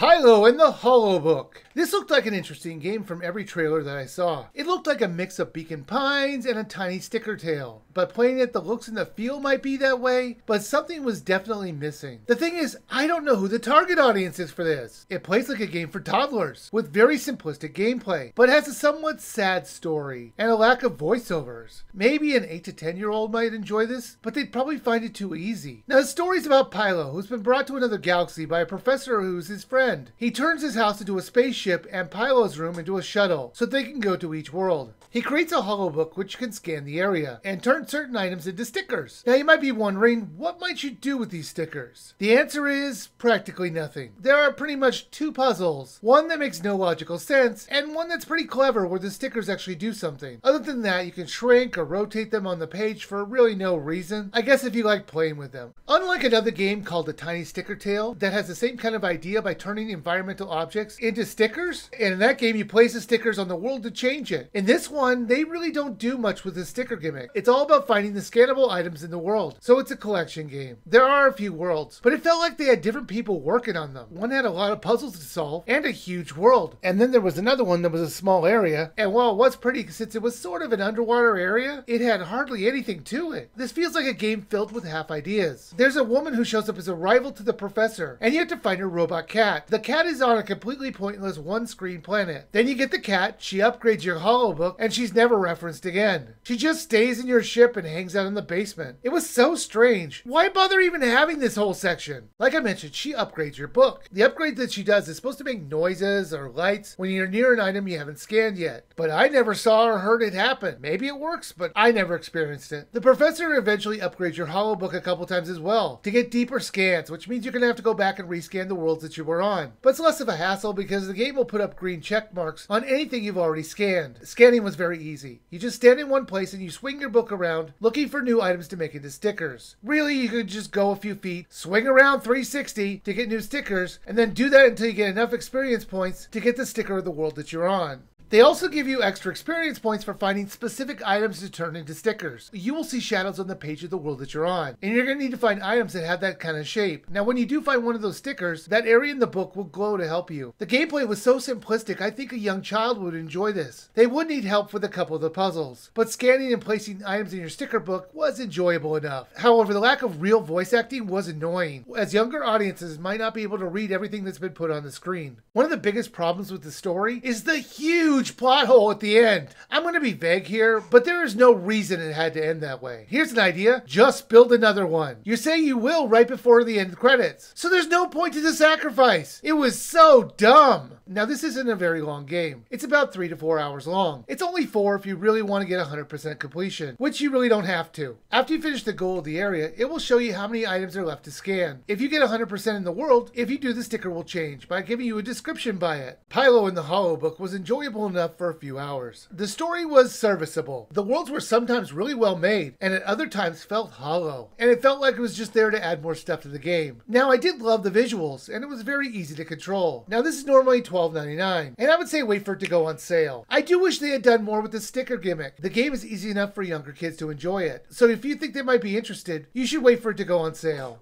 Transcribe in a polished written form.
Pilo and the Holobook. This looked like an interesting game from every trailer that I saw. It looked like a mix of Beacon Pines and a tiny sticker tail. But playing it, the looks and the feel might be that way, but something was definitely missing. The thing is, I don't know who the target audience is for this. It plays like a game for toddlers, with very simplistic gameplay, but has a somewhat sad story and a lack of voiceovers. Maybe an 8 to 10-year-old might enjoy this, but they'd probably find it too easy. Now the story's about Pilo, who's been brought to another galaxy by a professor who's his friend. He turns his house into a spaceship and Pilo's room into a shuttle, so they can go to each world. He creates a holobook which can scan the area and turn certain items into stickers. Now you might be wondering, what might you do with these stickers? The answer is practically nothing. There are pretty much two puzzles, one that makes no logical sense and one that's pretty clever where the stickers actually do something. Other than that, you can shrink or rotate them on the page for really no reason. I guess if you like playing with them. Unlike another game called The Tiny Sticker Tale that has the same kind of idea by turning environmental objects into stickers, and in that game you place the stickers on the world to change it. In this one, they really don't do much with the sticker gimmick. It's all about finding the scannable items in the world, so it's a collection game. There are a few worlds, but it felt like they had different people working on them. One had a lot of puzzles to solve and a huge world, and then there was another one that was a small area, and while it was pretty since it was sort of an underwater area, it had hardly anything to it. This feels like a game filled with half ideas. There's a woman who shows up as a rival to the professor, and you have to find her robot cat. The cat is on a completely pointless one-screen planet. Then you get the cat, she upgrades your holobook, and she's never referenced again. She just stays in your ship and hangs out in the basement. It was so strange. Why bother even having this whole section? Like I mentioned, she upgrades your book. The upgrade that she does is supposed to make noises or lights when you're near an item you haven't scanned yet. But I never saw or heard it happen. Maybe it works, but I never experienced it. The professor eventually upgrades your holobook a couple times as well to get deeper scans, which means you're going to have to go back and rescan the worlds that you were on. But it's less of a hassle because the game will put up green check marks on anything you've already scanned. Scanning was very easy. You just stand in one place and you swing your book around looking for new items to make into stickers. Really, you could just go a few feet, swing around 360 to get new stickers, and then do that until you get enough experience points to get the sticker of the world that you're on. They also give you extra experience points for finding specific items to turn into stickers. You will see shadows on the page of the world that you're on, and you're going to need to find items that have that kind of shape. Now when you do find one of those stickers, that area in the book will glow to help you. The gameplay was so simplistic, I think a young child would enjoy this. They would need help with a couple of the puzzles, but scanning and placing items in your sticker book was enjoyable enough. However, the lack of real voice acting was annoying, as younger audiences might not be able to read everything that's been put on the screen. One of the biggest problems with the story is the huge plot hole at the end. I'm going to be vague here, but there is no reason it had to end that way. Here's an idea. Just build another one. You say you will right before the end credits. So there's no point to the sacrifice. It was so dumb. Now this isn't a very long game. It's about 3 to 4 hours long. It's only 4 if you really want to get 100% completion, which you really don't have to. After you finish the goal of the area, it will show you how many items are left to scan. If you get 100% in the world, if you do, the sticker will change by giving you a description by it. Pilo in the Holobook was enjoyable enough for a few hours. The story was serviceable. The worlds were sometimes really well made, and at other times felt hollow. And it felt like it was just there to add more stuff to the game. Now I did love the visuals, and it was very easy to control. Now this is normally $12.99, and I would say wait for it to go on sale. I do wish they had done more with the sticker gimmick. The game is easy enough for younger kids to enjoy it, so if you think they might be interested, you should wait for it to go on sale.